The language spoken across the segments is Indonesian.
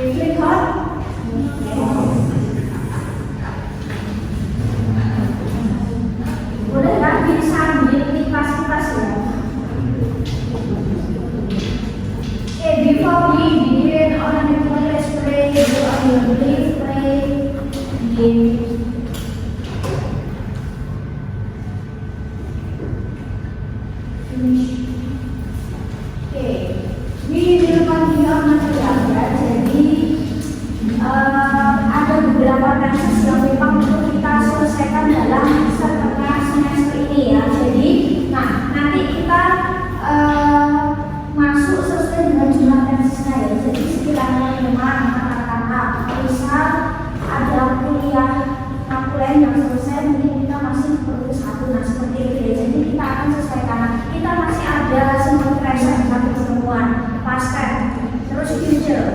Flip hot. Boleh kan sambil kipas-kipas ya. Before we begin on the toilet spray, do a relief spray. Finish. We will continue material ya. Jadi ada beberapa tesis yang memang perlu kita selesaikan dalam setengah semester ini ya. Jadi, nanti kita masuk sesuai dengan jumlah tesisnya ya. Jadi sekiranya memang katakanlah misal ada kuliah makulen yang selesai, mungkin kita masih perlu satu, seperti itu ya. Jadi kita akan selesaikan. Kita masih ada semua present satu pertemuan, past tense, terus future,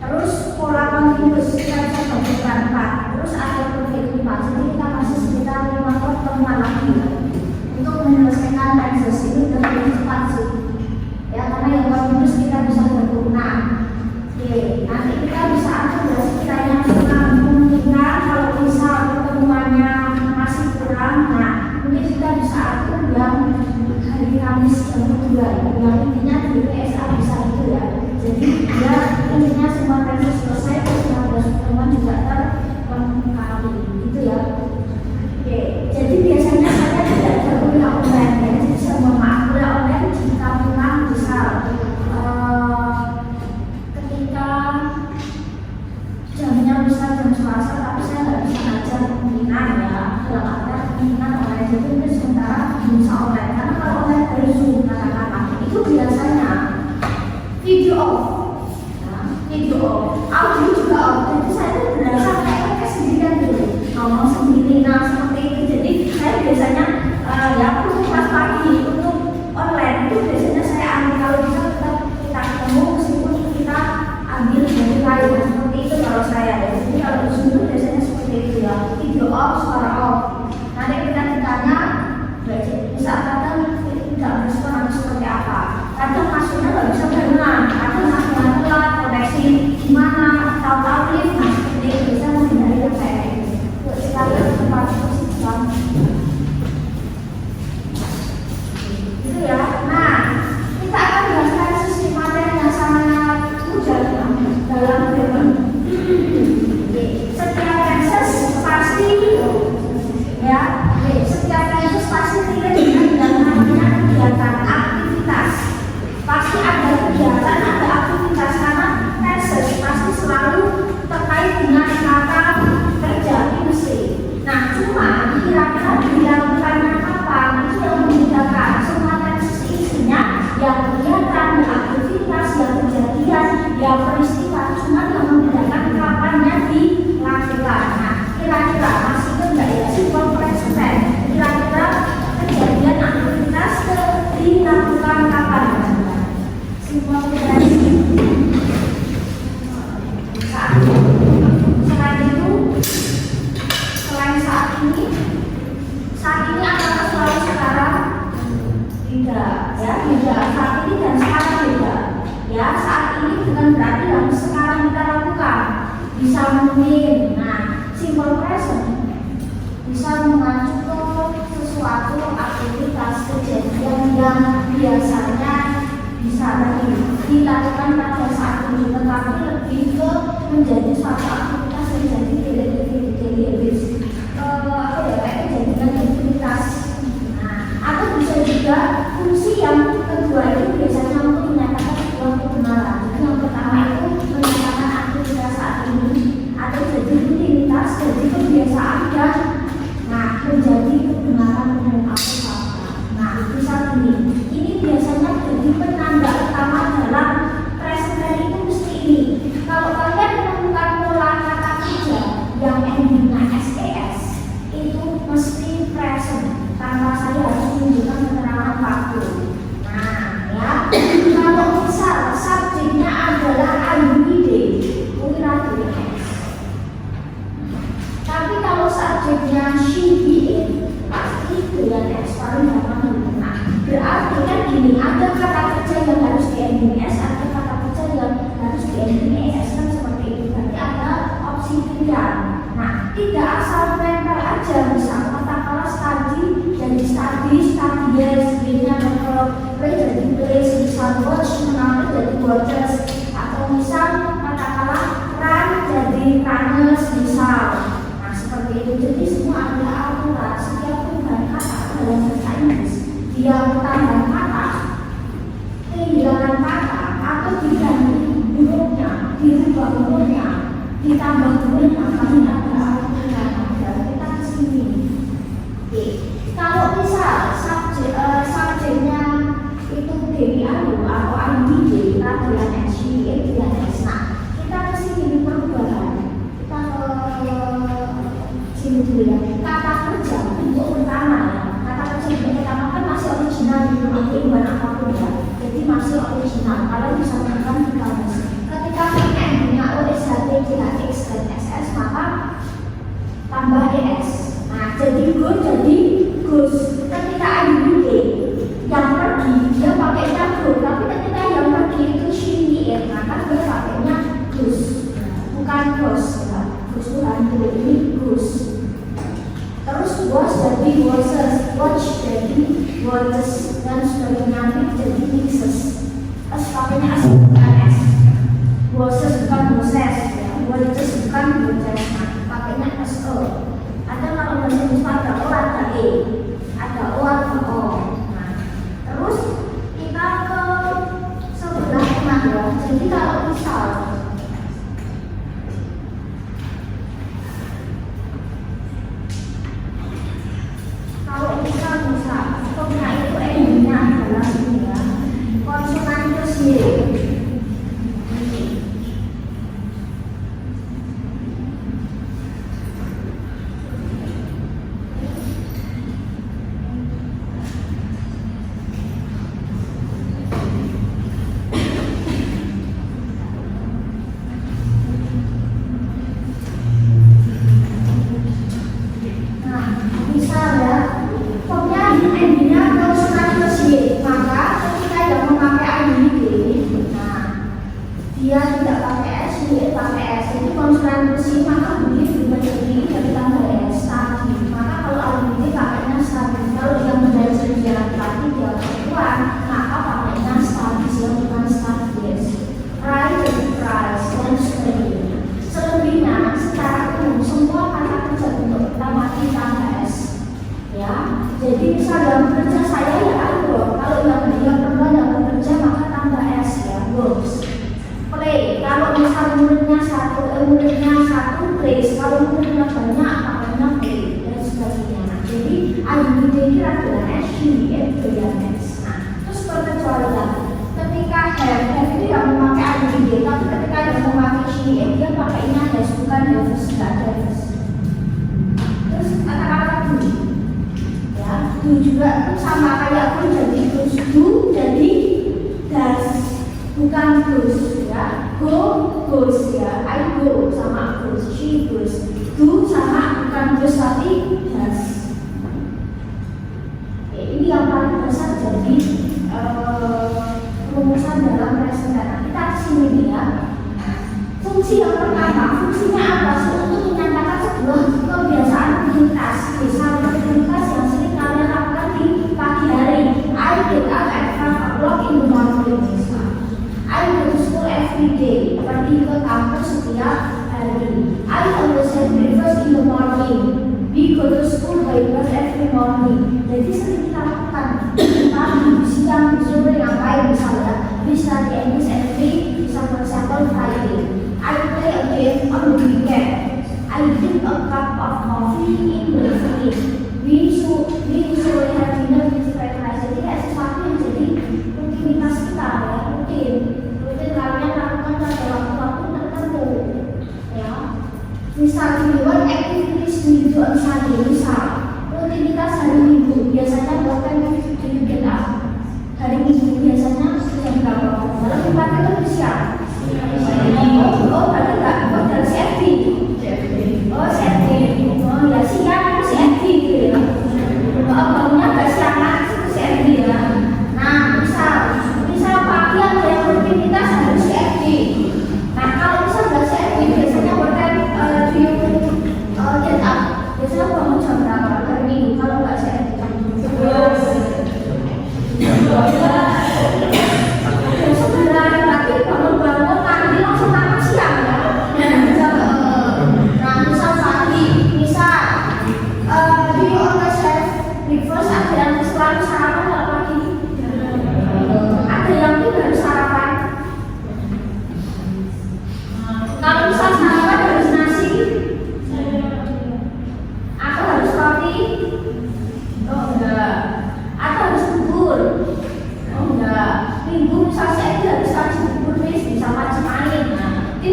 terus pola continuous kita bisa bagikan 4, terus ada perfect 5. Jadi kita masih sekitar 5 pertemuan lagi ya, untuk menyelesaikan tenses ini lebih cepat sih ya, karena yang continuous kita bisa berguna. Nanti kita bisa atur sekiranya memungkinkan kalau misal pertemuannya masih kurang, mungkin kita bisa atur yang hari Kamis yang kedua, yang intinya di PSA bisa itu ya. Jadi ya intinya semua tenses selesai, terus 15 pertemuan juga terlengkapi gitu ya. Jadi biasanya saya tidak ada kuliah online ya. Jadi saya mohon maaf, kuliah online jika memang misal ketika jamnya bisa jam Selasa, tapi saya nggak bisa ngajar kemungkinan ya, dalam artian kemungkinan online. Jadi mungkin sementara bisa online, karena kalau online dari Zoom katakanlah itu biasanya video off, video off, audio juga off. Jadi saya itu berasa kayak sendirian dulu, ngomong sendiri, seperti itu. Jadi saya biasanya ya untuk kelas pagi untuk online itu biasanya saya ambil, kalau bisa tetap kita ketemu meskipun kita ambil dari lain, seperti itu kalau saya ya. Jadi kalau di Zoom biasanya seperti itu ya, video off, suara off. Nanti kita ditanya, bisa kadang tidak respon atau seperti apa. Kadang masuknya nggak bisa barengan, kadang masuknya telat, koneksi gimana, tahu-tahu lift, seperti itu. Bisa menghindari yang kayak ini. Sekalian tempat persiapan. Gitu ya. Kita akan bahaskan sisi materi yang sangat mudah dalam grammar. Setiap tenses pasti ya, setiap tenses pasti relate dengan namanya kegiatan, aktivitas. Pasti ada kegiatan, ada aktivitas, karena tenses pasti selalu terkait dengan kata kerja, ini mesti. Cuma kira-kira dilakukannya kapan, itu yang membedakan. Semua tenses isinya yang kegiatan, yang aktivitas, yang kejadian, yang peristiwa, cuma yang membedakan kapannya dilakukan. Kira-kira masih itu enggak ya? Simple present. Kira-kira kejadian, aktivitas dilakukan kapan? Simple present. Saat ini apakah selalu sekarang? Tidak ya, tidak. Saat ini dan sekarang tidak ya. Saat ini bukan berarti yang sekarang kita lakukan. Bisa mungkin, simple present bisa mengacu ke sesuatu aktivitas kejadian yang biasanya bisa dilakukan pada saat ini, tetapi lebih ke menjadi suatu aktivitas yang jadi daily habits, kayak kejadian aktivitas. Atau bisa juga fungsi yang kedua itu biasanya untuk menyatakan sebuah kebenaran. Jadi yang pertama itu menyatakan aktivitas saat ini, atau jadi rutinitas, jadi kebiasaan dan menjadi kebenaran umum atau fakta. Bisa ini biasanya jadi penanda utama dalam present itu mesti ini. Kalau kalian menemukan pola kata kerja yang endingnya SES, itu mesti present tanpa saya harus menunjukkan keterangan waktu. tidak asal menempel aja. Misal katakanlah study jadi studies, B-nya play jadi plays, misal watch menonton jadi watchers, atau misal katakanlah run jadi runners misal. Nah seperti itu. Jadi semua ada aturan. Setiap perubahan kata dalam bahasa Inggris dia tambah kata, kehilangan kata, atau diganti hurufnya, dirubah hurufnya, ditambah hurufnya, kami ada aturan. Kita kesini. Oke. Kalau misal subjeknya itu Dewi Ayu atau IDJ, kita dengan SG, dengan S. Nah, kita kesini perubahan. Kita ke sini dulu ya. Kata kerja untuk pertama ya. Kata kerja untuk pertama kan masih original di perubahan apapun ya. Jadi masih original. Kalau bisa menekan di kamus. Ketika punya OSHT, JHX, dan SS, maka tambah ES. Nah, jadi go jadi goes. Ketika IDJ yang pergi dia pakainya go, tapi ketika yang pergi itu she, maka dia pakainya goes, bukan goes ya. Goes itu hantu, ini goes. Terus was jadi washes, watch jadi watches, dan sebagainya jadi mixes. Terus pakainya S bukan S, washes bukan washes ya, watches bukan watches. Nah, pakainya SO. Ada kalau bahasa Inggris ada O ada E, ada O ada O. Nah, terus kita ke sebelah tengah ya. Jadi kalau misal pokoknya itu endingnya adalah ini ya, konsonan itu sendiri. Dia tidak pakai S, dia pakai S. Jadi konsonan besi maka bunyi berubah jadi tambah S tadi. Maka kalau alumni pakainya stabil. Kalau yang belajar jalan kaki dia perempuan, maka pakainya stabil, yang bukan stabil. Price jadi price dan sebagainya. Selebihnya secara umum semua kata kerja untuk pertama tambah S. Ya, jadi misal dalam kerja saya ya ayo. Kalau yang perempuan yang bekerja maka tambah S ya, works. Play, kalau misal muridnya satu place, kalau muridnya banyak makanya play dan sebagainya. Nah, jadi IDJ ini adalah SG, dan S. Nah, terus perkecualian ketika have itu yang memakai IDJ, tapi ketika yang memakai she, dia pakainya has, bukan has, tidak has. Terus kata-kata do, ya, do juga itu sama kayak do jadi do jadi does, bukan goes. Go, goes ya, I go sama goes, she goes. Do sama bukan goes tapi does. Ini yang paling besar jadi rumusan dalam present data. Kita kesini nih ya. Fungsi yang pertama, fungsinya apa sih? Untuk menyatakan sebuah kebiasaan rutinitas. Misalnya rutinitas yang sering kalian lakukan di pagi hari. I get up at 5 o'clock in the morning. I go to school every day, pergi ke kampus setiap hari. I always have breakfast in the morning. We go to school by bus every morning. Jadi sering kita lakukan pagi, siang, sore, ngapain misalnya. We study English every, bisa for example Friday. I play a game on the weekend. I drink a cup of coffee in the evening. We usually have dinner with fried rice. Jadi kayak sesuatu yang jadi rutinitas kita ya, rutin kalian lakukan pada waktu-waktu tertentu ya. Misal di luar activities di on Sunday, misal rutinitas hari Minggu biasanya bukan di hari Minggu biasanya jam berapa? Kalau tempatnya lebih siang. Oh, berarti enggak, oh dari CFD. Oh, CFD. Oh, ya siang CFD gitu ya. Bangunnya agak siangan itu CFD ya. Nah, misal pagi ada yang rutinitas harus CFD. Nah, kalau misal nggak CFD biasanya hotel view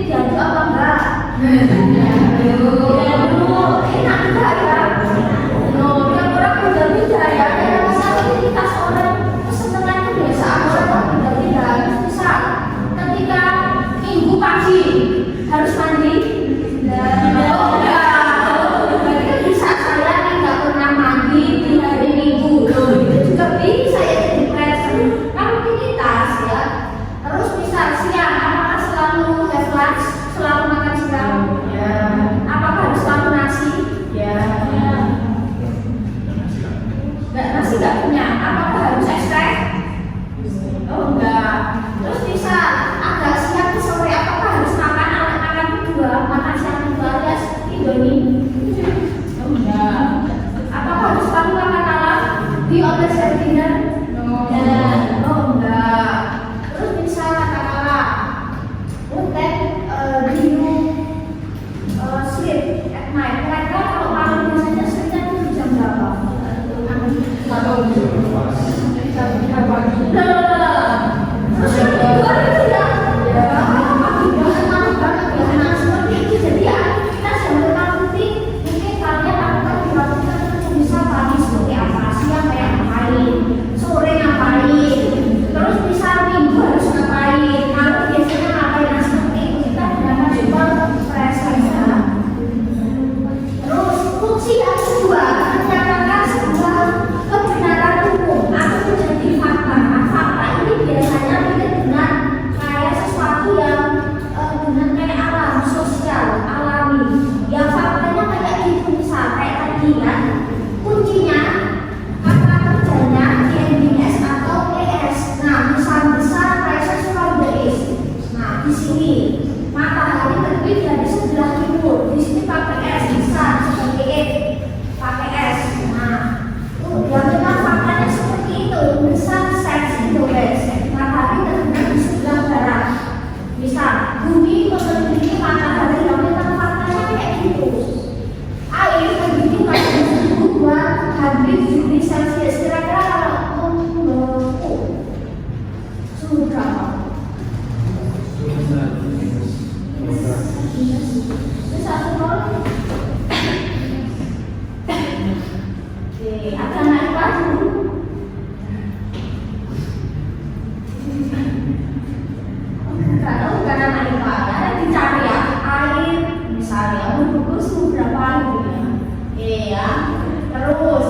diaduk apa enggak? Diaduk, enak enggak ya? Tiap orang beda-beda ya. Kayak masa aktivitas orang kesenangan itu biasa, orang beda-beda. Bisa ketika minggu pagi harus mandi, oh enggak, bisa saya tidak pernah mandi di hari Minggu, itu juga bisa ya jadi aktivitas ya. Terus misal siang, apakah selalu have lunch, selalu makan siang? Ya. Apakah harus selalu nasi? Ya. Enggak, nasi enggak punya. Apakah harus ekstrak? Oh enggak. Terus bisa agak siang ke sore, apakah harus makan kedua, makan siang kedua alias Indomie? Oh enggak. Apakah harus selalu makan malam di office dinner? Oh enggak. Terus bisa katakanlah then do you sleep at night? Kira-kira kalau malam biasanya sleepnya itu jam berapa? Terus yang kedua itu ya pagi banget, malam banget ya. Nah seperti itu, jadi aktivitas yang memang penting mungkin kalian lakukan di waktu tertentu. Bisa pagi seperti apa, siang kayak ngapain, sore ngapain, terus bisa minggu harus ngapain, malam biasanya ngapain. Nah seperti itu kita gunakan super fresh ya. Terus fungsi yang kedua menyatakan sebuah kebenaran hukum atau menjadi fakta. Nah, fakta ini biasanya kita dengan kayak sesuatu yang dengan kayak alam, sosial, alami. Yang faktanya kayak gitu, misal kayak tadi kan kuncinya kata kerjanya INDS atau ES. Nah, misal besar rises from the east. Nah, di sini matahari terbit dari sebelah timur. Di sini pakai S, besar seperti E, pakai S. Nah, yang memang faktanya seperti itu. Besar sets in the west. Matahari terbit di sebelah barat. Misal bumi mengelilingi matahari, yang memang faktanya kayak gitu. Air mendidih pada suhu 200 Celcius. Kira-kira kalau suhu berapa? Bisa turun. Oke, agak naik lagi. Kalau bukan naik lagi, dicari ya air misalnya mengukur suhu berapa gitu ya. Iya. Terus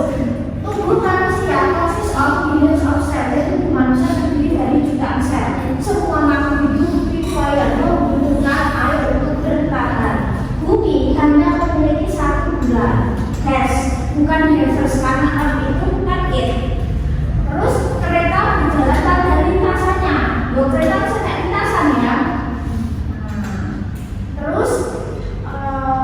tubuh manusia consists of billions of cells. Tubuh manusia terdiri dari jutaan sel. Semua makhluk hidup require membutuhkan air untuk bertahan. Bumi hanya memiliki satu bulan. Bukan havers, karena Earth itu bukan it. Terus kereta berjalan tanpa lintasannya. Loh, kereta bisa naik lintasan ya. Terus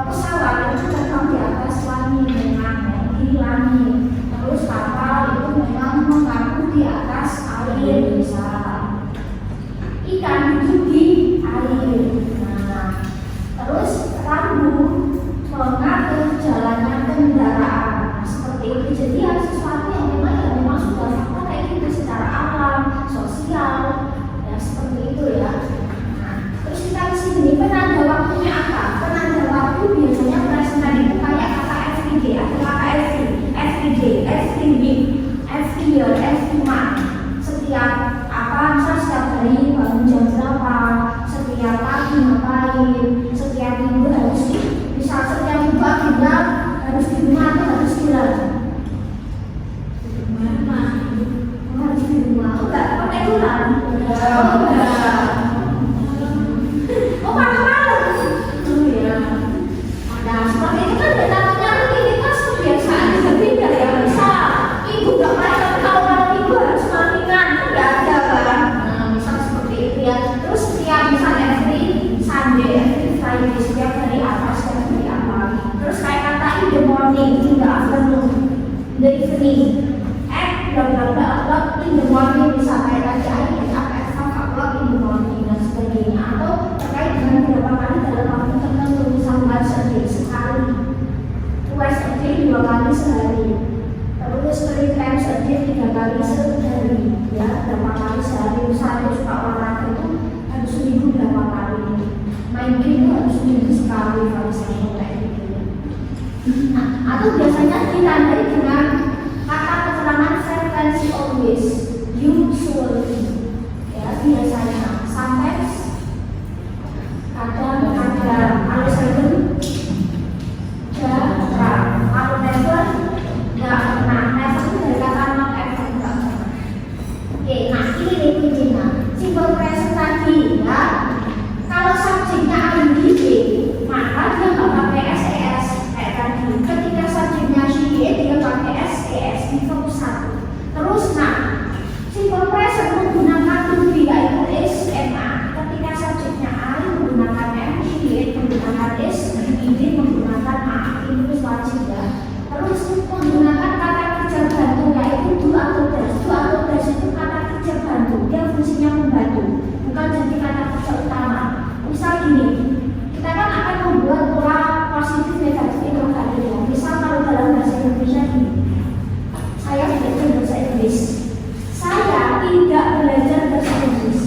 pesawat itu terbang di atas langit, memang di langit. Terus kapal itu memang mengapung di atas air, bisa. Ikan hidup di air. Nah, terus rambut mengatur jalannya kendaraan. Seperti itu. Jadi ada sesuatu yang memang sudah fakta kayak gitu secara alam, sosial, ya seperti itu ya. Nah, terus kita di sini penanda waktunya apa? Penanda waktu biasanya present itu kayak kata everyday, atau kata everyday, every week, every year, every month. Setiap apa? Misal setiap hari bangun jam berapa? Setiap pagi ngapain? Setiap minggu harus misal setiap minggu agenda harus di rumah atau harus di luar? Harus di rumah. Oh enggak, pakai tulang. Oh enggak. Oh malam-malam. Oh iya. Nah seperti itu kan namanya rutinitas kebiasaan berbeda ya. Misal ibu enggak makan kalau malam minggu harus makan, enggak ada kan. Nah misal seperti itu ya. Terus setiap misal every Sunday, every Friday, setiap hari apa, setiap hari apa. Terus kayak kata in the morning, in the afternoon, in the evening, at bla bla bla bla in the morning, bisa kayak tadi at 5 o'clock in the morning dan sebagainya. Atau terkait dengan berapa kali dalam waktu tertentu, misal once a day sekali, twice a day 2 kali sehari, terus 3 times a day 3 kali sehari, ya berapa kali sehari. Misalnya suka olahraga itu harus seminggu berapa kali, main IMB itu harus seminggu sekali kalau saya kayak gitu. Nah, atau biasanya ditandai dengan kata keterangan frequency always, usually, ya biasanya, sometimes, kadang-kadang, kalau sering, jarang, kalau never, nggak pernah. Never itu dari kata not ever, nggak pernah. Oke, nah ini nih kuncinya. Simple present tadi, ya. Kalau subjeknya ING, maka dia nggak pakai SES kayak tadi. Ketika subjeknya she, dia pakai SES di fokus satu. Terus, nah, simple present menggunakan to be yaitu is, ma. Ketika subjeknya I menggunakan M, she menggunakan is, ini menggunakan a. Ini terus wajib ya. Terus menggunakan kata kerja bantu yaitu do atau does. Do atau does itu kata kerja bantu. Dia fungsinya membantu, bukan jadi kata kerja utama. Misal gini, kita kan akan membuat pola positif negatif interrogatif ya. Misal kalau dalam bahasa Indonesia ini, saya belajar bahasa Inggris. Saya tidak belajar bahasa Inggris.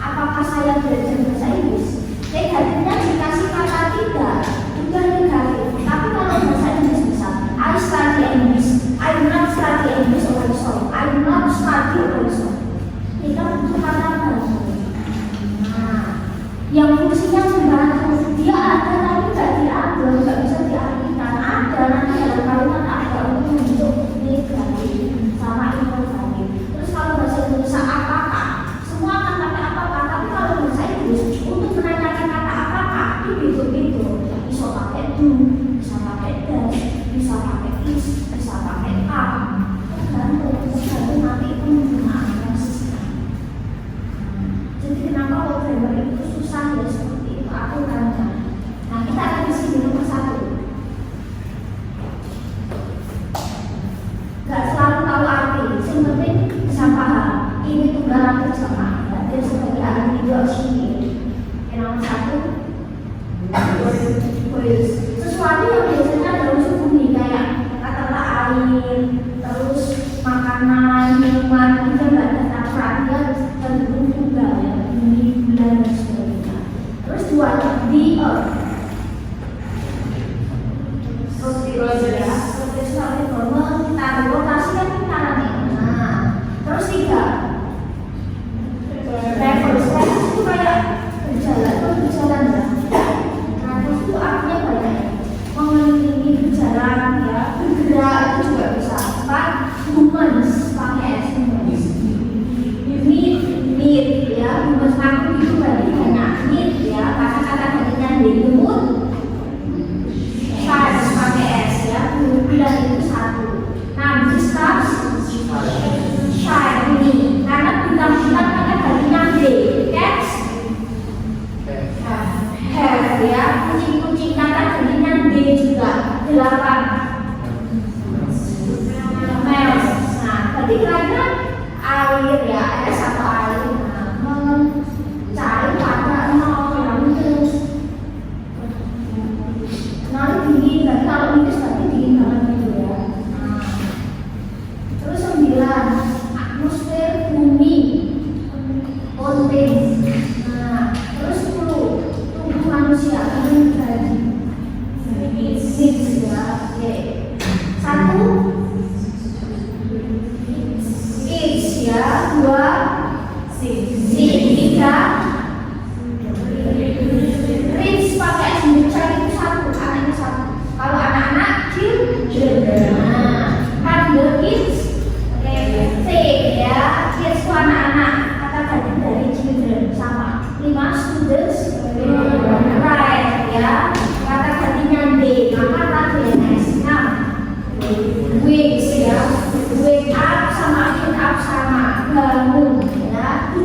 Apakah saya belajar bahasa Inggris? Negatifnya dikasih kata tidak, bukan negatif. Tapi kalau bahasa Inggris bisa, I study English, I not study English also, I not study also. Kita butuh kata bantu. Nah, yang fungsinya membantu, dia ada tapi tidak diambil, tidak bisa diartikan. Ada nanti dalam kalimat ada untuk negatif sama interrogatif. Terus kalau bahasa Indonesia apakah? Semua akan pakai apakah, tapi kalau bahasa Inggris untuk menanyakan kata apakah itu begitu. Bisa pakai do, bisa pakai does, bisa pakai is, bisa pakai are. Tergantung nanti penggunaan basisnya. Jadi kenapa kalau grammar itu susah ya seperti itu aturannya. Nah, kita akan isi dulu persatu. Gak selalu tahu arti, yang penting bisa paham. Ini tunggalan berjamaah. Dan sebagai ahli juga sini. Yang nomor satu, sesuatu yang biasanya ada unsur bumi kayak katakanlah air, terus makanan, minuman, itu nggak ada perhatian cenderung tunggal ya, bumi, bulan dan sebagainya. Terus dua, the earth. Terus ya, profesional informal, kita rotasi kan putaran ini. Nah, terus tiga, reverse itu kayak berjalan ya. Reverse itu artinya banyak, mengelilingi, berjalan ya, bergerak itu juga bisa. Empat, humans, pakai S humans. Need ya, humans aku itu berarti banyak. Need ya, kata-kata gantinya dimut. Size pakai S ya, bulan itu satu. Nah, distance, shy ini, karena bintang-bintang kata gantinya D. Cats, have ya, kucing-kucing kata gantinya D juga. 8. Males. Nah, berarti kira-kira air ya, S atau air. Nah, mencari pada nol terus. Nah, dingin, berarti kalau minus berarti dingin banget gitu ya. Nah, terus 9, atmosfer bumi, ozon. Nah, terus 10, tubuh manusia, gaji. Six ya, oke. 1, each ya, 2, six. 3, rich pakai S besar itu 1, anaknya 1. Kalau anak-anak children. Nah, the kids, C ya, kids itu anak-anak. Kata ganti dari children sama. 5, students, right ya. Kata gantinya D, maka tadi S. Nah, wakes ya, wake up sama get up sama, bangun ya. 7,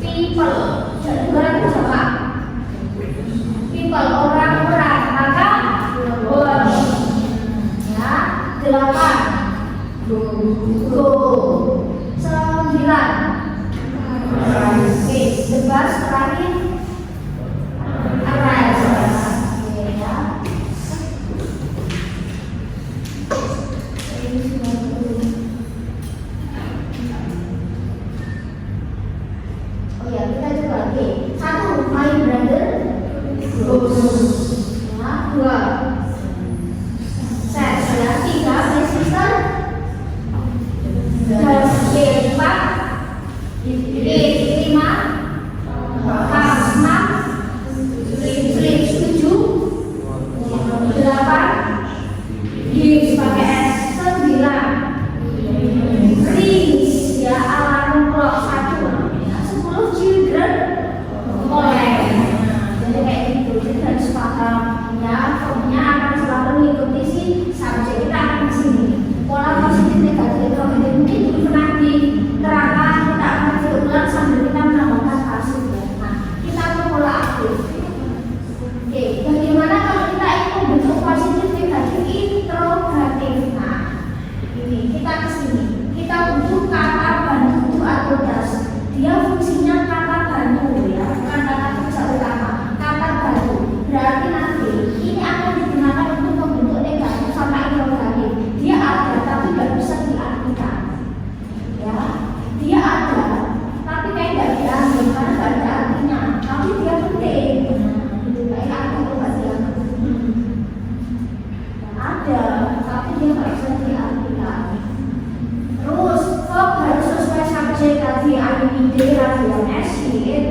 people, orang itu apa? People, orang-orang, maka watch ya. 8, go. 9, bebas terakhir arise ya.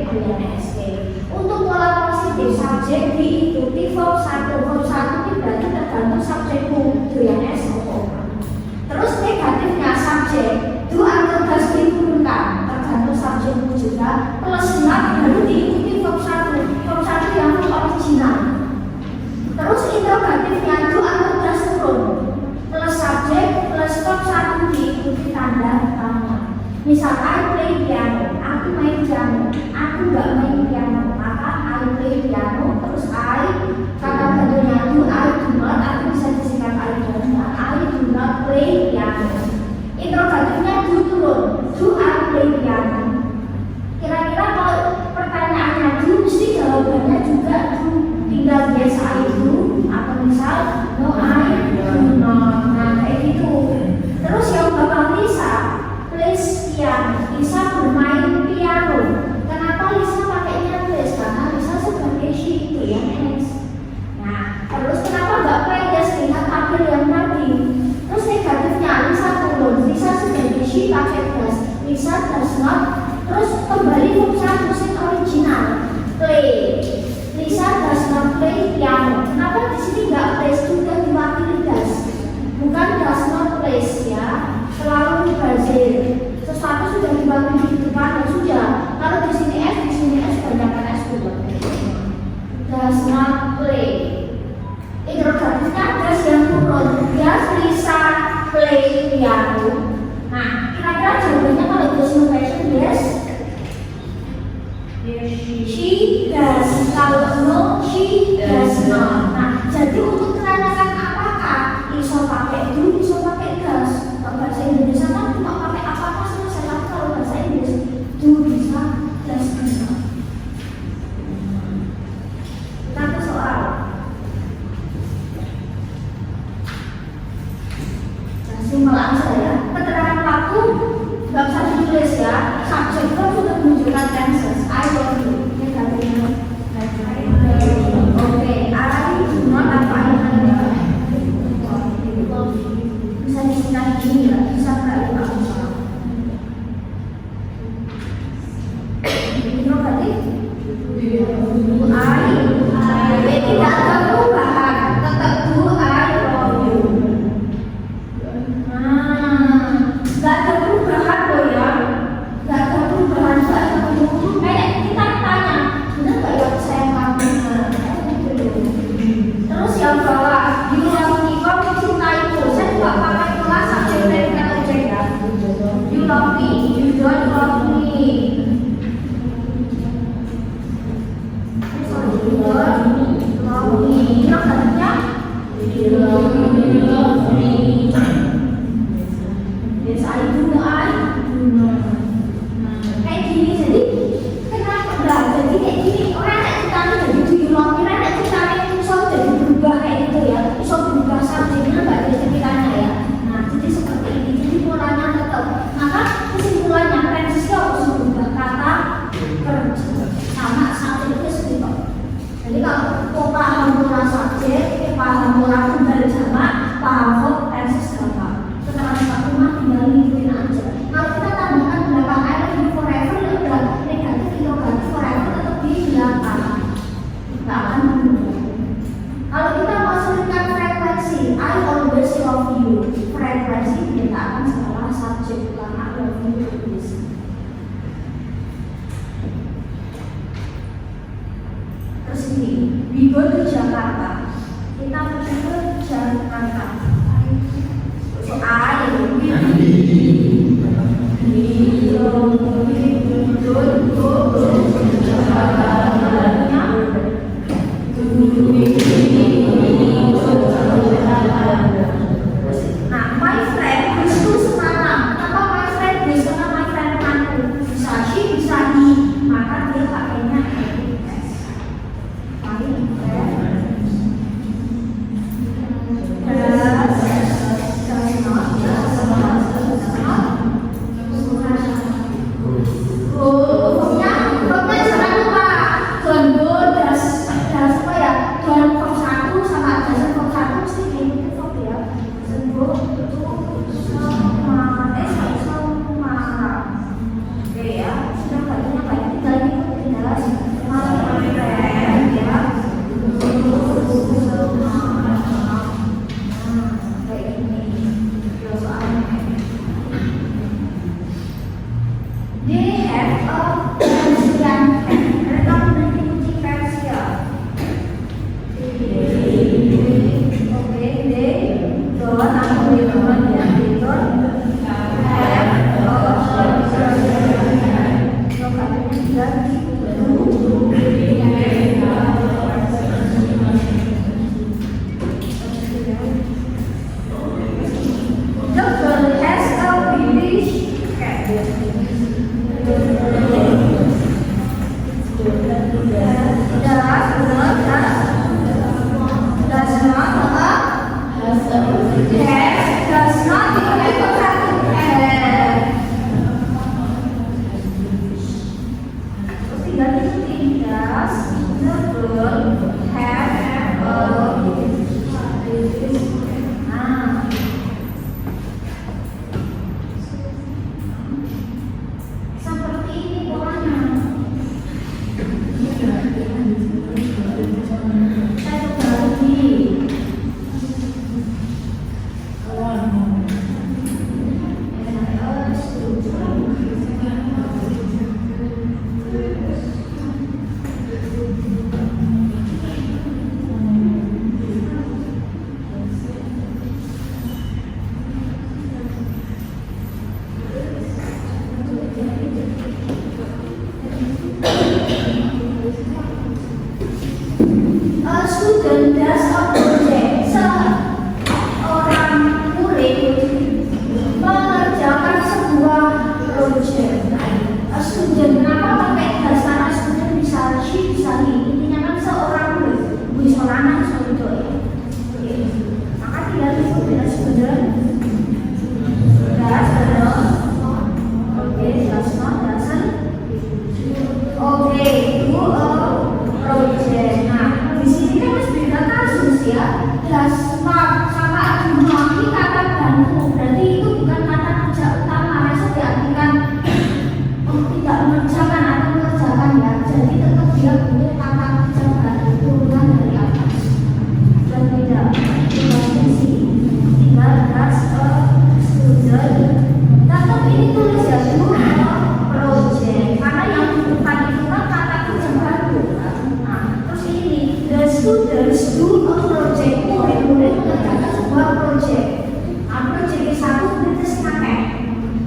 alias ST. Untuk pola positif subjek diikuti verb 1. Verb 1 ini berarti tergantung subjekmu, alias apa. Terus negatifnya subjek do atau does diturunkan tergantung subjekmu juga. Plus not baru diikuti verb 1. Verb 1 yang original. Terus interrogatifnya do atau does turun. Plus subjek plus verb 1 diikuti tanda tanya. Misal I play piano, aku main piano, aku nggak main piano, maka I play piano. Terus I kata gantinya do, I do not, aku bisa disingkat I do not play piano. Interrogatifnya do turun, do I play piano. Kira-kira kalau pertanyaannya do, mesti jawabannya juga do. Tinggal yes I do, atau misal no I do not. Nah kayak gitu. Terus yang bakal Lisa plays piano, Lisa bermain piano. Kenapa Lisa pakainya plays? Karena Lisa sebagai she itu yang S. Nah, terus kenapa nggak play? Dia lihat tampil yang tadi. Terus negatifnya Lisa turun, Lisa sebagai she pakai does, Lisa does not. Terus kembali fungsi musik original play. Lisa does not play piano. Kenapa di sini nggak plays juga diwakili does? Bukan does not plays ya. Selalu dibazir. Sesuatu sudah diwakili di depan ya sudah. Kalau di sini S banyakkan S juga. Does not play. Interrogatifnya does yang turun. Does Lisa play piano? Nah, kira-kira jawabannya kalau does no question yes. She does. Kalau no, she does not. Nah, jadi untuk menanyakan apakah iso pakai do, iso pakai does. Kalau bahasa Indonesia kan cuma pakai apakah selesai. Tapi kalau bahasa Inggris do bisa, does bisa. Kita ke soal. Nah, simpel aja ya. Keterangan waktu nggak usah ditulis ya. Subjek itu sudah menunjukkan tenses. I love you. Oke, I do not apa bisa disingkat gini lah, bisa nggak lima usaha. Ini berarti I tidak ada perubahan, tetap do I love you. Nggak ada perubahan loh ya, nggak ada perubahan. Kayak kita tanya, bener nggak ya saya kamu? Terus yang bawah you love me, kau mencintaiku. Saya juga pakai kelas subjek predikat objek ya. You love me, you don't love me. Sorry, you don't love me. Yang selanjutnya you love me. Yes I do, I do not. Kayak gini jadi kenapa enggak? Jadi kayak gini orang yang ceritanya jadi do you love me, orang yang ceritanya so jadi berubah kayak gitu ya. So berubah subjeknya enggak ada ceritanya ya. Nah jadi seperti ini. Jadi polanya tetap. Maka kesimpulannya tensesnya harus berubah kata kerja sama subjek itu sendiri. Jadi kalau kau paham pola subjek, paham pola kembali sama paham verb tenses gampang. Keterangan satu mah tinggal ngikutin aja. Kalau kita tambahkan belakang I love you forever ya udah negatif interrogatif forever tetap di belakang. Nggak akan berubah. Kalau kita mau selipkan frekuensi I always love you, frekuensi kita akan setelah subjek bukan I love you tulis. Terus ini we go to Jakarta. Kita pergi ke Jakarta. So I nah, my friend itu semalam. Kenapa my friend? Karena my friend temanku. Bisa she, bisa he. Maka dia pakainya S. My friend does not Student does a project. Seorang murid mengerjakan sebuah project. A student, kenapa pakai das? Karena student bisa she, bisa he. Intinya kan seorang murid, bisa anak seperti itu ya. Maka tinggal disebut dengan student does does not, doesn't. Do a project. Nah, di sini kan harus beda kasus ya. Does not sama mengakui kata bantu. Berarti itu bukan kata kerja utama. Masa diartikan tidak mengerjakan atau mengerjakan ya. Jadi tetap dia punya kata kerja bantu turunan dari atas. Dan beda. Tugasnya sih tinggal does a student. Tetap ini tulis ya do a project. Karena yang di depan itu kan kata kerja bantu. Terus ini the students do a project. Murid-murid mengerjakan sebuah project. Project satu itu pakai.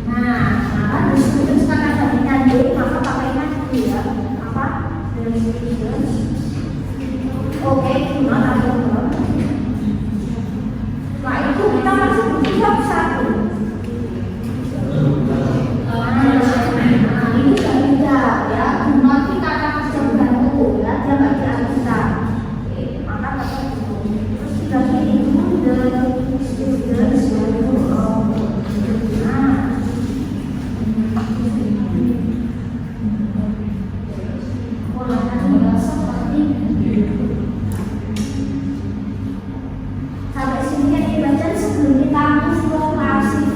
Maka the students karena tadi tadi maka pakainya itu ya apa? The students. Gimana dong? Nah itu kita masuk ke bab satu. Ini sudah beda ya. Nanti kata kerja bantu ya dia nggak diartikan. Maka kata terus kita ini the students sampai sini yang dibaca sebelum kita masuk ke pasif.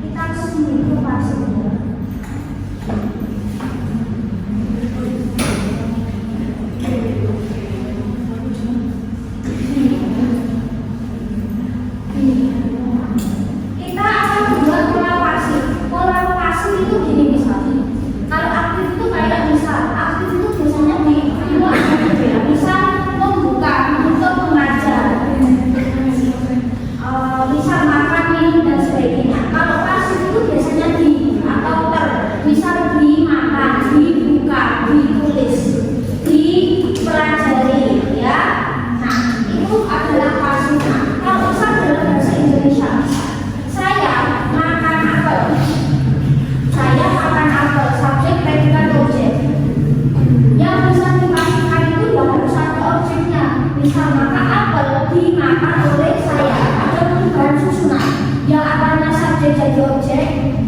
Kita harus ke pasif. Kita akan membuat pola pasif. Pola pasif itu gini misalnya. Kalau aktif itu kayak misal, aktif itu biasanya di luar ya. Misal membuka untuk mengajar, misal makan, minum dan sebagainya. Kalau pasif itu biasanya di atau misal dimakan, dibuka, ditulis, dipelajari ya. Nah itu adalah pasif. Kalau misal dalam bahasa Indonesia, saya makan apel. Saya makan apel, subjek, predikat, objek. Yang bisa dipasifkan itu ya harus ada objeknya. Misal makan apel dimakan oleh saya. Ada perubahan susunan. Yang awalnya subjek jadi objek,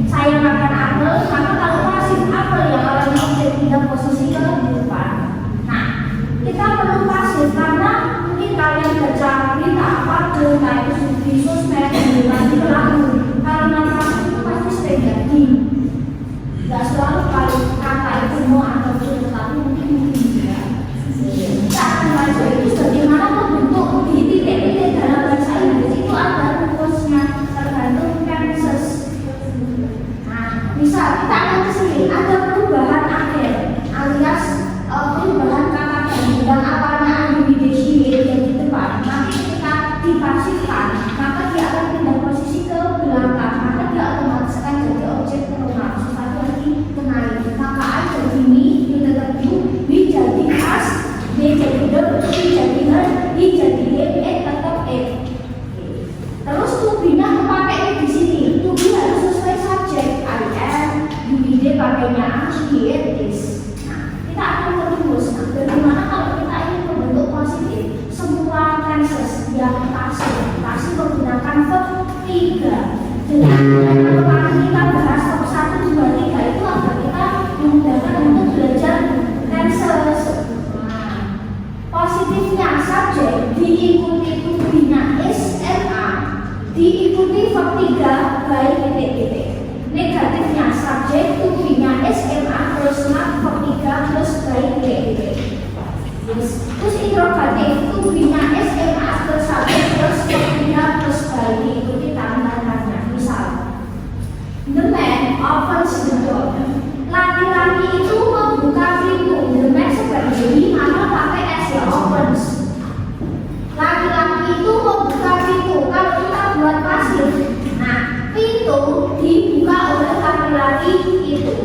saya makan apel. Maka kalau pasif apel yang awalnya objek pindah posisi ke depan. Nah, kita perlu pasif karena mungkin kalian baca berita apa kayak di sosmed, di pelaku. Kalau pasif itu pasti sering jadi. Gak selalu kalau kata itu mau atau tidak, tapi mungkin ya. Kita akan baca itu bagaimana membentuk di titik-titik dalam bahasa Inggris itu ada rumusnya tergantung tenses. Nah, misal kita akan kesini ada perubahan akhir alias perubahan kata dan awalnya ambidextrous yang di depan. Nanti ketika dipasifkan, maka dia akan pindah posisi ke belakang. Maka dia otomatis akan opens the door. Laki-laki itu membuka pintu. The man sebagai he maka pakai s ya, opens. Laki-laki itu membuka pintu. Kalau kita buat pasif, nah pintu dibuka oleh laki-laki itu.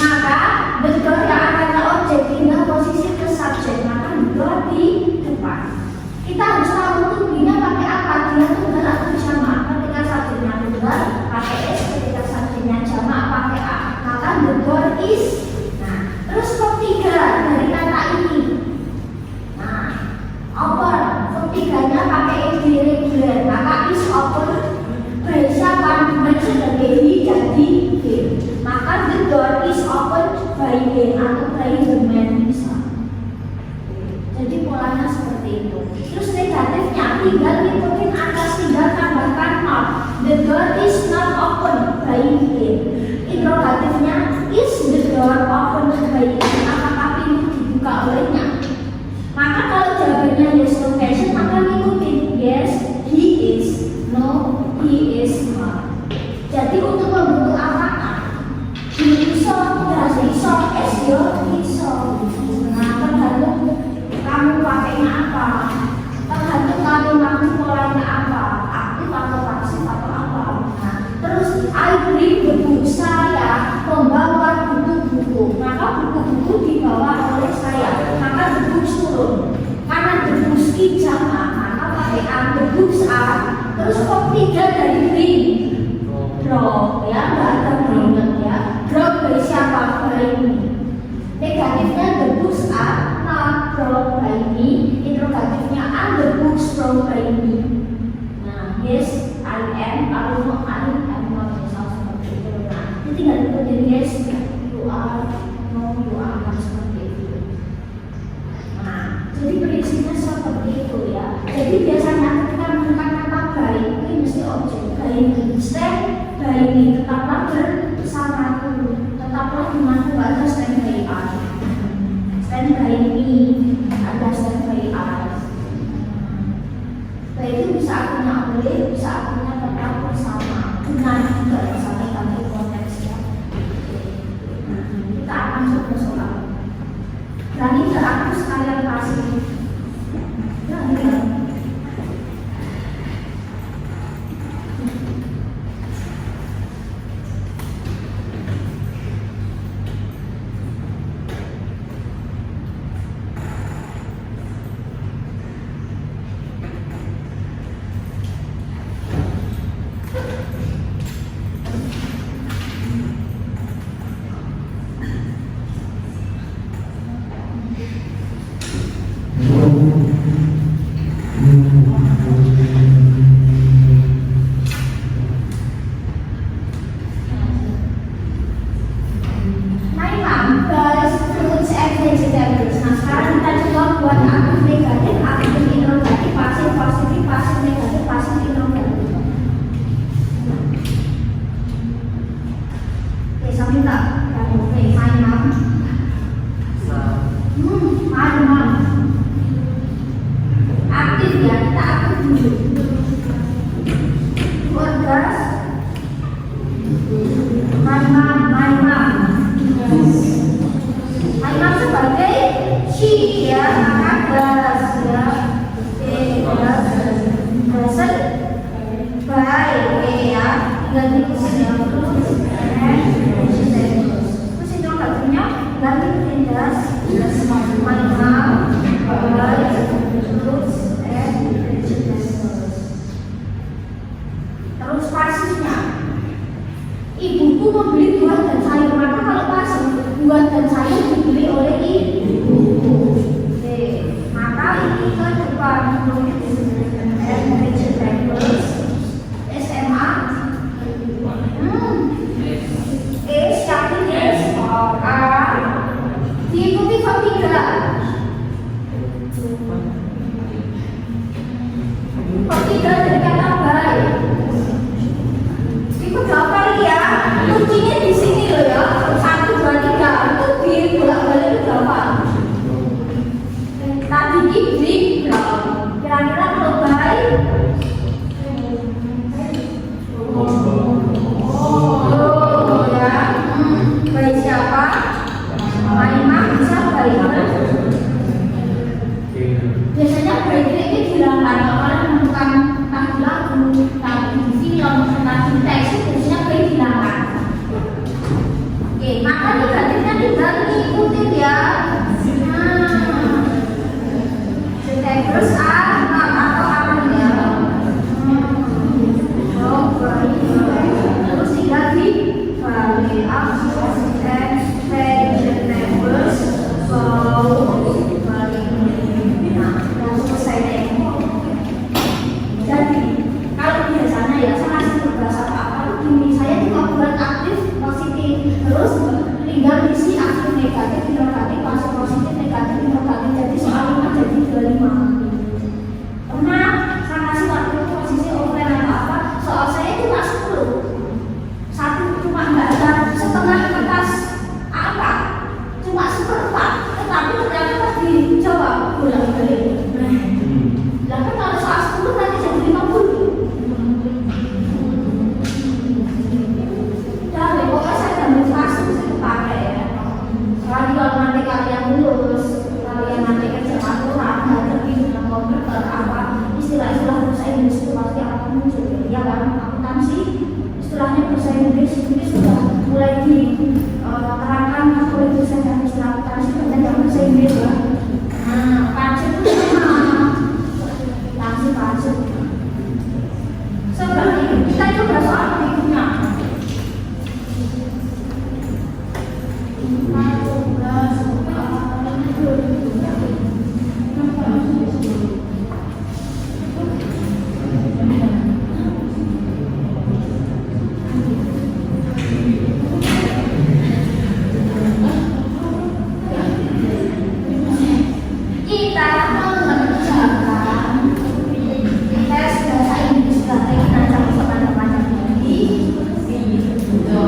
Maka the door yang akan objek tinggal posisi ke subjek, maka the door di depan. Kita harus tahu tubuhnya pakai apa, dia tunggal atau jamak. Ketika subjeknya tunggal pakai s, ketika subjeknya jamak pakai a, maka the door is. Nah, terus verb 3 dari kata ini. Nah, open, verb 3-nya pakai ed reguler, maka is open by siapa? Dengan sebagai he jadi him. Maka the door is open by him atau by the man bisa. Jadi polanya seperti itu. Terus negatifnya tinggal ngikutin atas, tinggal tambahkan not. The door is not open by him. Interrogatifnya is the door open by him. Apakah pintu dibuka olehnya? Maka kalau jawabannya yes no question, maka ngikutin yes he is, no he is not. Jadi untuk membentuk apakah iso, bahasa iso, es yo iso. Nah, tergantung kamu pakainya apa, tergantung kamu polanya apa, aktif atau pasif atau apa. Nah, terus I bring the book, saya membawa buku-buku, maka buku-buku dibawa oleh saya, maka the books turun. Karena the books jamak, maka pakai are, the books are. Terus verb 3 dari bring, drop ya, nggak ada bringet ya. Drop dari siapa? By me. Negatifnya the books are not brought by me. Interrogatifnya are the books brought by me. Nah, yes I am, kalau no I am not, misal seperti itu. Nah, ini tinggal ikutin yes you are, no you are not, seperti itu. Nah, jadi prinsipnya seperti itu ya. Jadi biasanya ketika menggunakan kata by ini mesti objek by me. Stand by me, tetaplah bersamaku, tetaplah denganku, ada stand by us. Stand by me, ada stand by us. By itu bisa artinya boleh, bisa artinya tetap bersama. Dengan juga bisa tergantung konteksnya. Kita akan coba soal. Dan ini aku sekalian kasih. Ya, ini. Terus pasifnya, ibuku membeli buah dan sayur. Maka kalau pasif, buah dan sayur dibeli oleh ibuku. Oke, maka ini ke depan SMA. Yakin orang diikuti verb 3. Verb 3 dari kata baik. Ikut jawab kali ya. Kuncinya di sini loh ya. 1, 2, 3 itu bolak-balik itu berapa? Tadi di brown. Kira-kira and vegetables. So, nah, udah selesai deh. Jadi, kalau biasanya ya saya kasih tugas apa gini, saya cuma buat aktif positif, terus tinggal isi aktif negatif negatif, masuk positif negatif negatif, jadi soal 5 jadi 25. Karena saya kasih waktu itu posisi offline apa soal saya itu nggak 10, satu cuma nggak ada setengah kertas apa, cuma seperempat, tetapi ternyata pas dijawab bolak-balik. Nah, kan kalau soal 10 nanti jadi 50. Dan pokoknya saya udah motivasi saya pakai ya. Kalau nanti kalian lulus, kalian nanti kerja kantoran, ngerti dengan komputer apa istilah-istilah bahasa Inggris itu pasti akan muncul, ya kan? Akuntansi istilahnya bahasa Inggris ini sudah mulai diterangkan oleh dosen dan istilah akuntansi dengan bahasa Inggris ya. Nah, pajak itu sama, akuntansi pajak. Sebenarnya kita coba soal berikutnya. Kita mengerjakan tes bahasa Inggris dari acara teman-teman di Indo.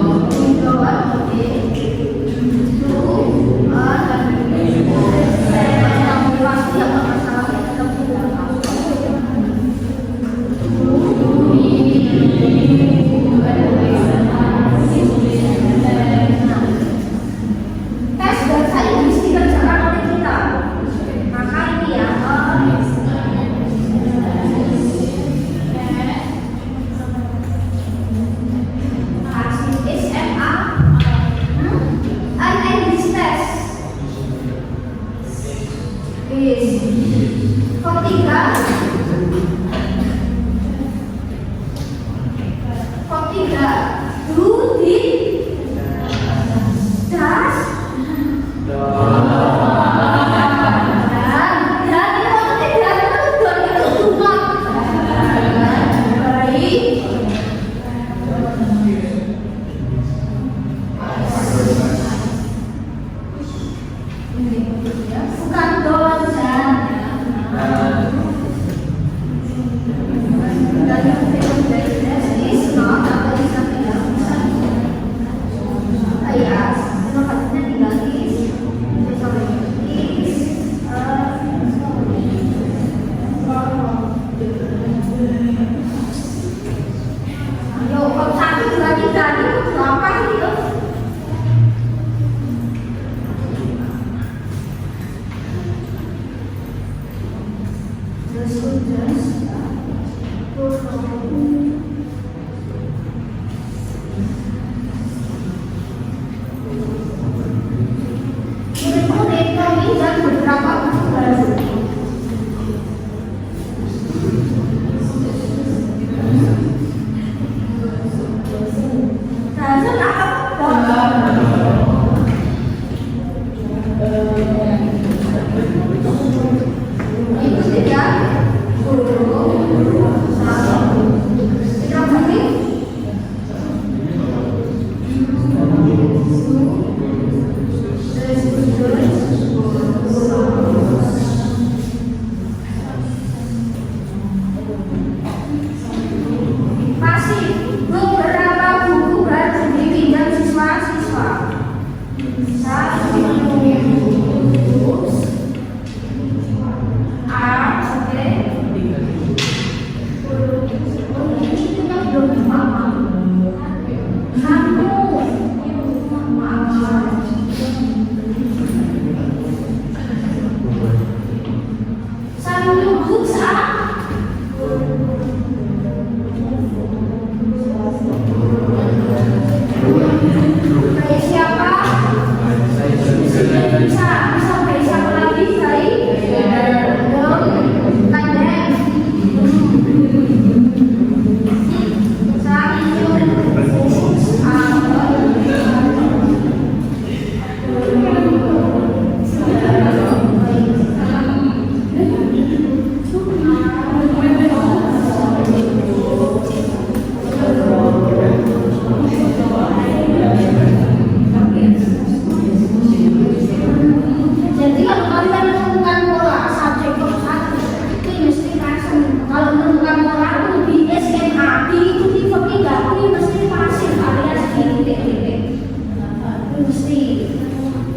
Mesti.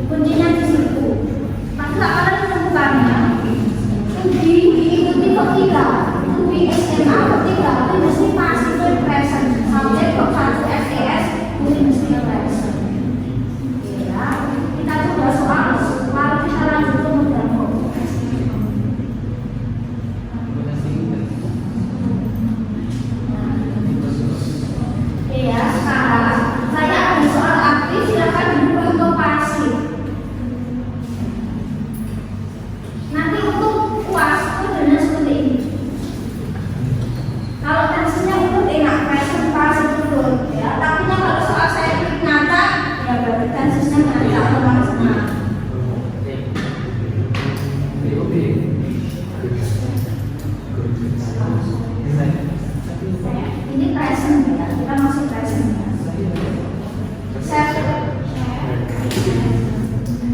Kuncinya di situ. Maka kalian menemukannya. Diikuti ketika. Di SMA ketika. Itu mesti pasti present. Subjek kok 1 STS. Itu mesti present. Ya. Kita coba soal. Lalu kita lanjut ke modal. Ya, sekarang saya ada soal aktif, silakan dibuka untuk pasif. Nanti untuk kuas itu benar seperti ini. Kalau tensinya itu enak, present pasif itu ya. Tapi kalau soal saya klik nyata, ya berarti tensinya nyata atau maksudnya. Ini present ya, kita masih present ya.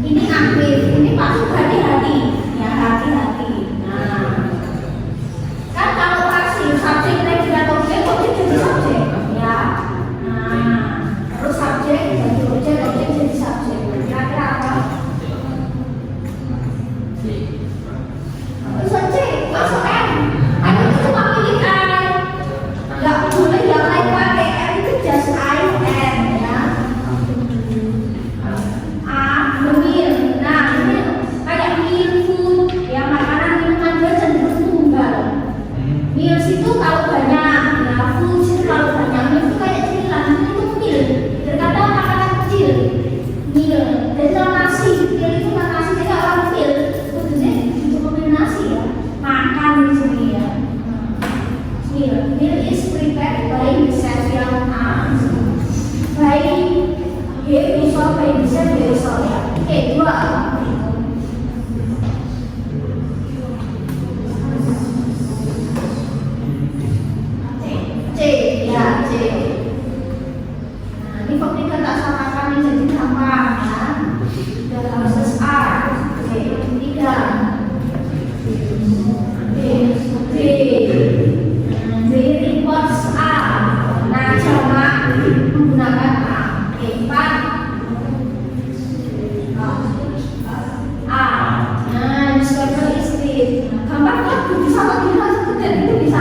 Ini aktif, ini masuk hati-hati, ya hati-hati. Nah, kan kalau pasif subjek prediksi objek, objek jadi subjek, ya. Nah, terus subjek jadi objek, objek jadi subjek. Kira-kira apa? Subjek masuk M. Aku itu cuma pilih I. Nggak boleh yang lain pakai M, itu just I and ya. Meal. Nah, ini kayak meal food ya, makanan minuman dia cenderung tunggal. Meals itu kalau banyak, ya food itu kalau banyak, meal itu kayak cemilan, itu meal. Terkadang makanan kecil, meal. Jadi kalau nasi, meal itu kan nasi, jadi orang meal itu kombinasi ya, makan di sini ya. Meal is prepared by the chef yang by himself, by the chef himself ya. Oke, 2. C ya, C. Nah, ini pokoknya tak samakan ini jadi gampang ya. Dalam proses A, C, 3. B. B reports A. Nah, jamak menggunakan A. Oke, 4. Nah, newspaper is read. Gampang kan? Bisa kita sebutin itu bisa.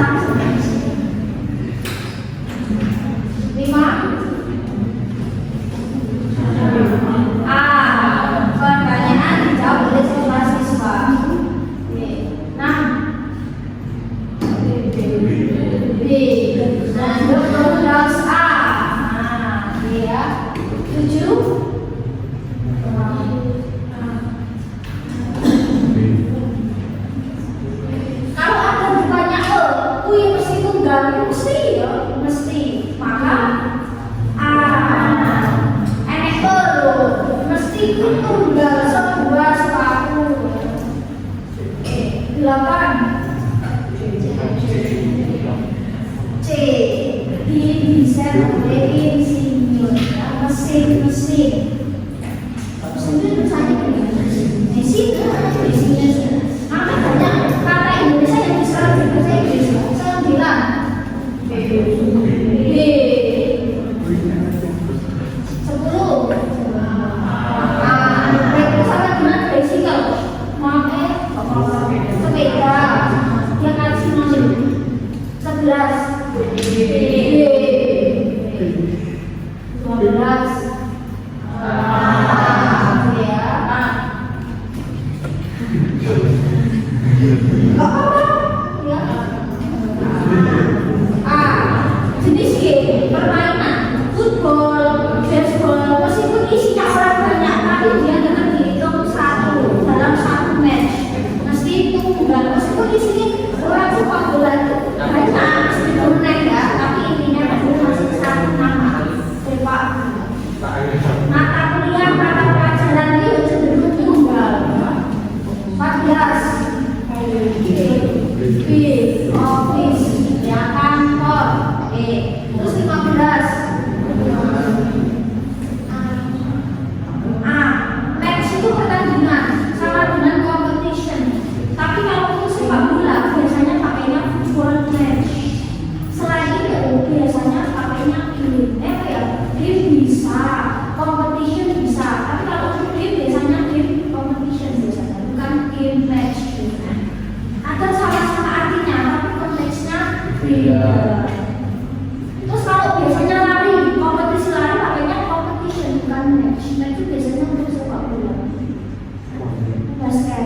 5. Pertanyaan dijawab oleh semua siswa. 6. B. Nah, dokumentasi A. Nah, B ya. 7. Kalau ada bukannya mesti tunggal, mesti ya, mesti. Maka enek mesti tunggal sebuah sepatu. 8. C. Bisa oleh insinyur ya, mesin. Mesin itu misalnya mesin mesinnya. Karena banyak kata Indonesia yang bisa dibahasa Inggris. 9. B. 10. Mereka sama dengan bicycle, sepeda, dia kasih nomor 11. 12. match itu biasanya untuk sepak bola, basket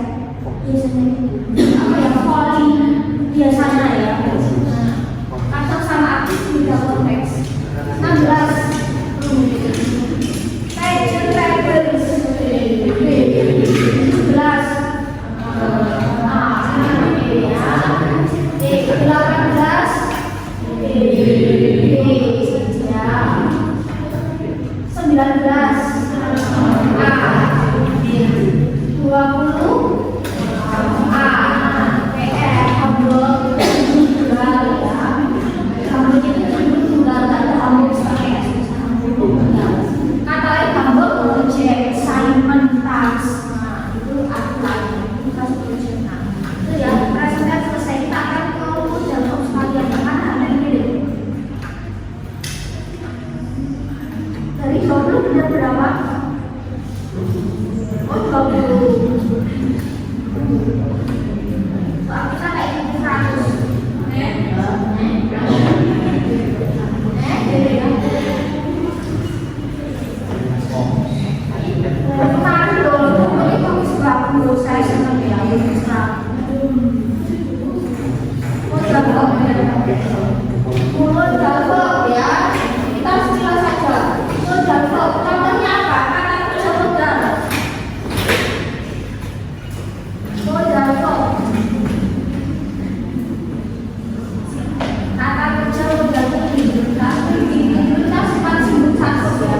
biasanya itu apa ya, volley biasanya ya. Atau sama artis juga konteks 16 Tigers 17 dari 20 benar berapa? Oh 20. Kita kayak 100. Saya senang ya, mulut galvok ya, kita sekilas saja. Mulut galvok, contohnya apa? Kata kerja modal. Mulut galvok, kata kerja modal itu kita sempat sebut satu ya.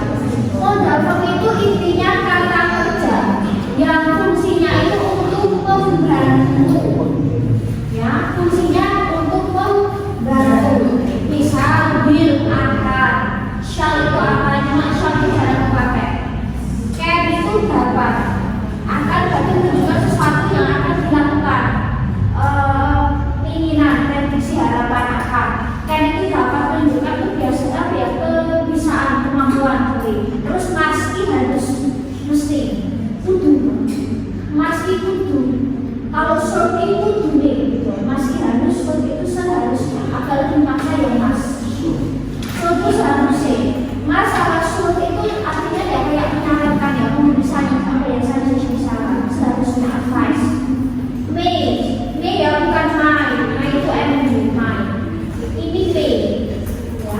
Mulut galvok itu intinya kata kerja yang fungsinya itu untuk membantu, ya fungsinya untuk membantu. Misal bil akan, shall itu apa? Cuma shall itu jarang dipakai. Can itu dapat, akan berarti menunjukkan sesuatu yang akan dilakukan. Keinginan, prediksi, harapan akan. Can itu dapat menunjukkan kebiasaan ya, kebisaan, kemampuan. Terus maski harus mesti kudu, maski kudu. Kalau short itu kudu gitu, maski harus, short itu seharusnya. Agar dimaksa ya mas. Short itu seharusnya. Masalah short itu artinya ya kayak menyarankan ya, misalnya apa yang saya misalkan seharusnya advice. May ya bukan my itu energy, my. Ini may, ya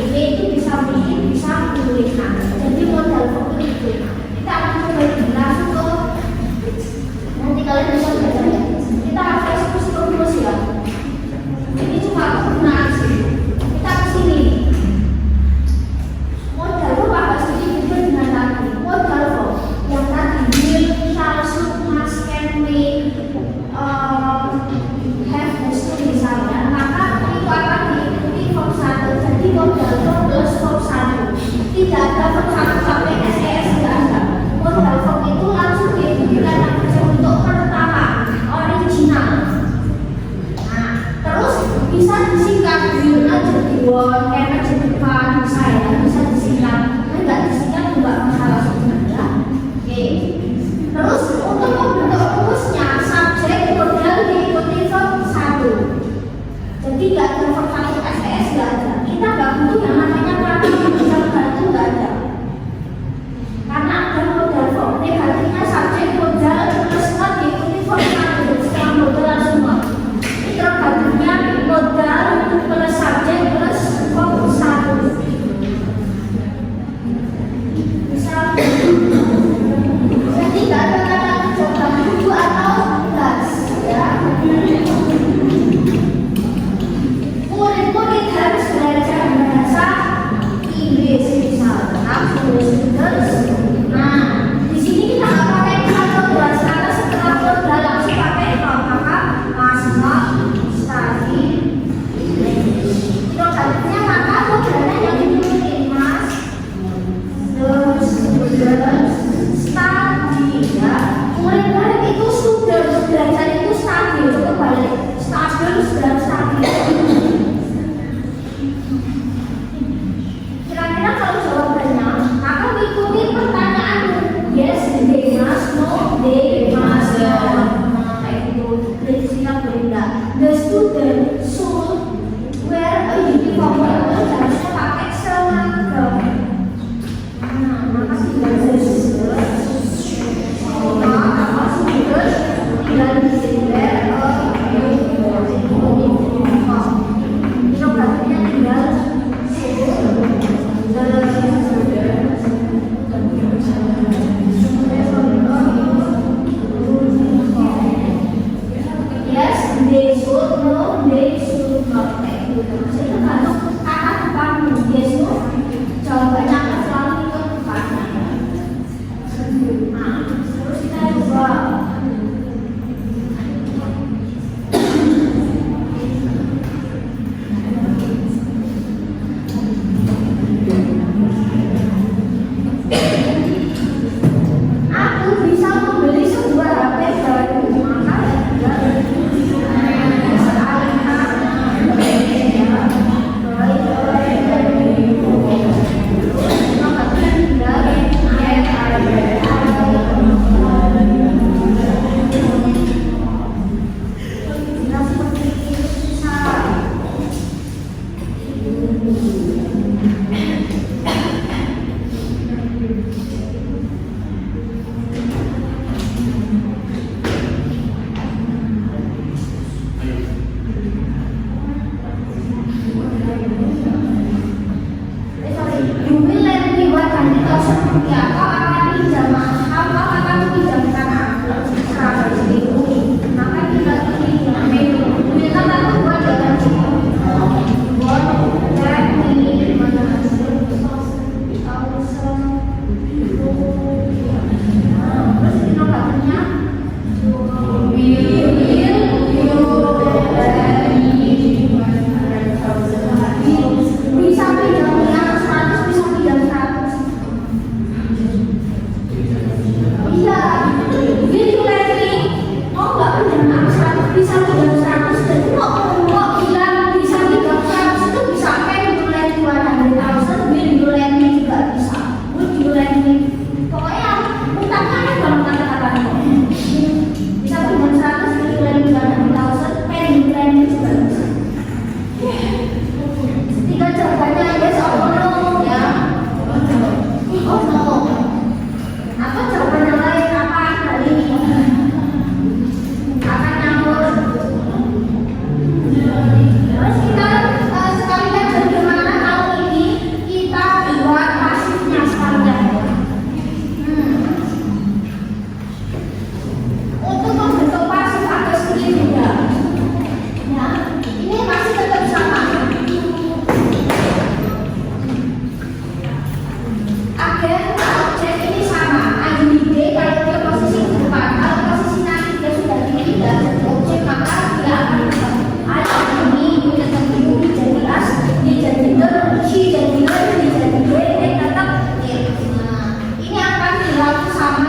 may itu bisa bikin, bisa tulisan. Jadi modal itu kita akan coba langsung ke nanti kalian bisa belajar ya. Kita akan eksekusi terus ya. Ini cuma penggunaan sih.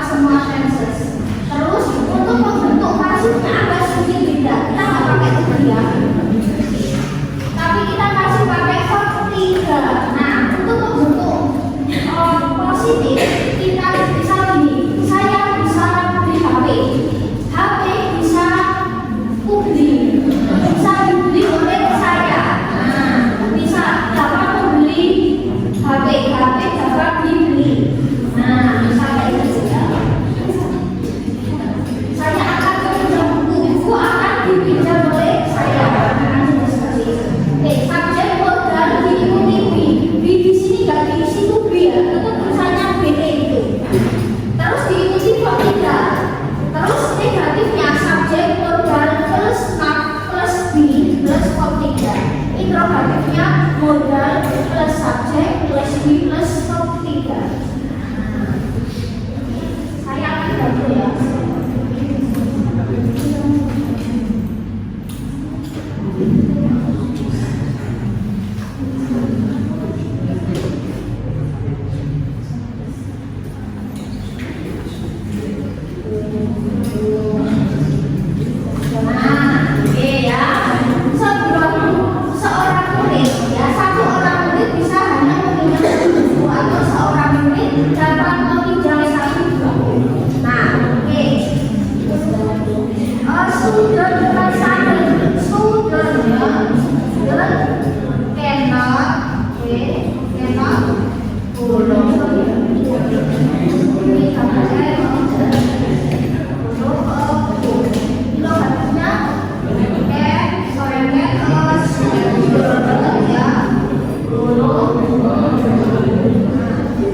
semua tenses. Terus untuk membentuk pasifnya agak sedikit beda. Kita nggak pakai to be ya, tapi kita masih pakai verb 3. Nah, untuk membentuk positif kita bisa gini. Saya bisa beli HP. HP bisa kubeli, bisa dibeli oleh saya. Nah, bisa dapat membeli HP, HP dapat dibeli. Nah, misalnya itu ya. Saya akan meminjam buku, buku akan dipinjam oleh saya. Nah, seperti itu. Oke, subjek modal diikuti B. B di sini nggak diisi tuh B ya, tetap tulisannya BT itu. Terus diikuti verb 3. Terus negatifnya subjek modal plus B plus verb 3. Interrogatifnya modal plus subjek plus B plus verb 3. Saya akan bantu ya.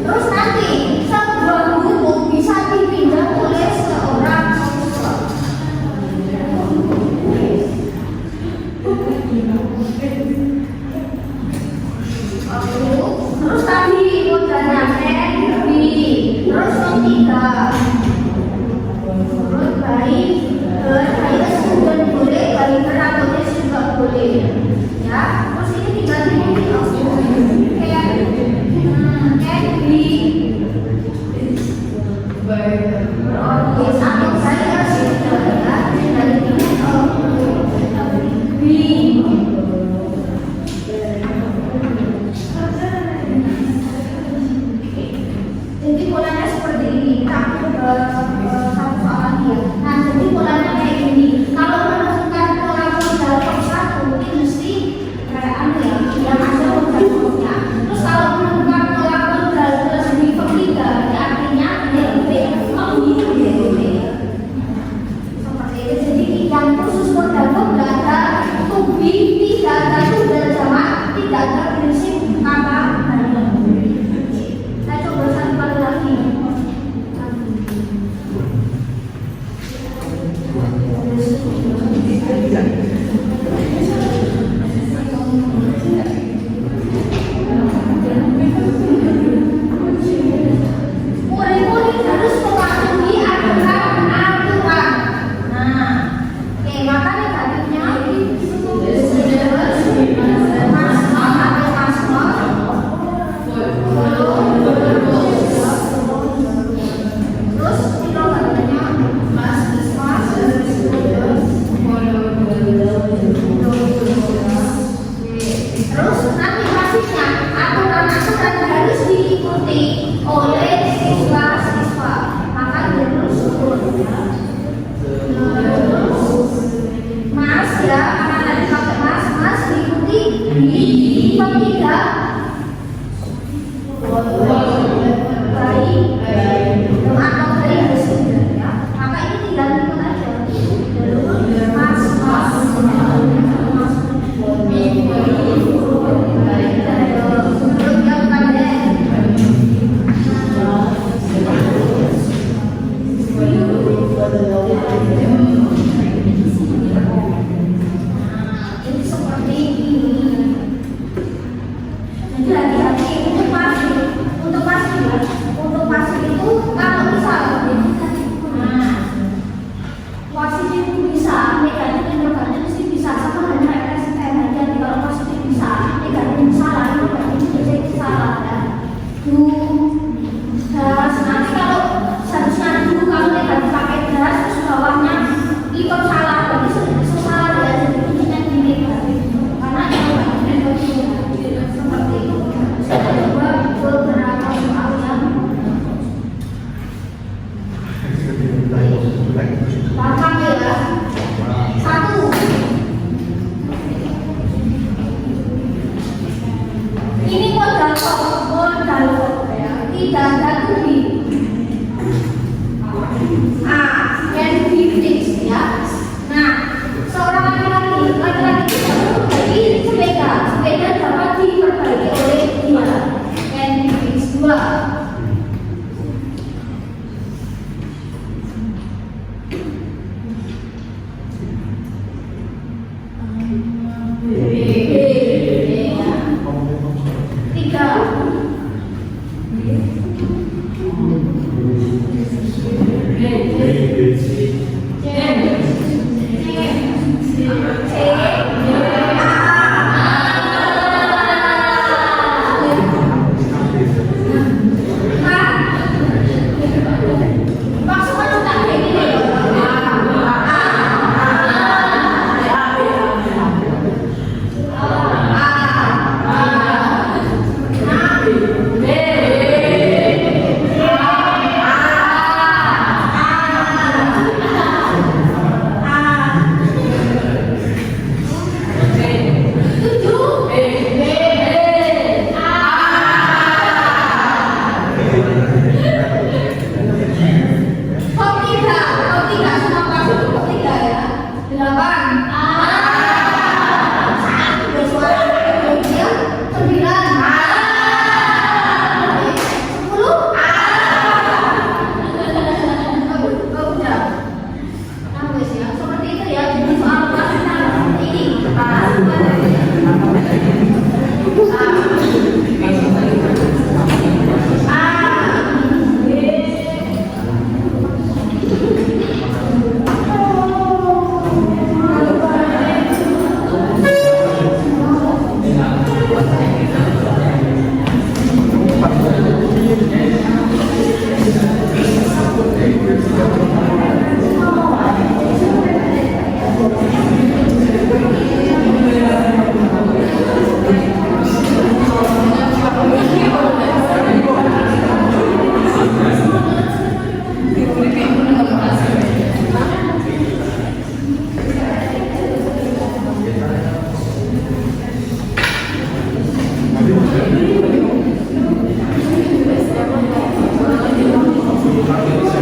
Terus nanti sebuah buku bisa dipinjam oleh seorang siswa. Terus tadi modalnya B, terus yang 3. Terus baik student boleh, baik perawatnya juga boleh. Ya, terus ini tinggal diikuti Oke, satu saya sudah dari jadi polanya seperti ini. Kita satu soal lagi ya. Nah, jadi polanya kayak gini. Kalau menemukan pola modal per 1 ini mesti kayak ya, yang ada modal-modalnya. Terus kalau menemukan pola modal plus B per 3, artinya seperti itu. Jadi yang khusus modal nggak ada to be, tidak ada tunggal jamak, tidak ada prinsip kata hanya. Saya coba satu kali lagi. pakai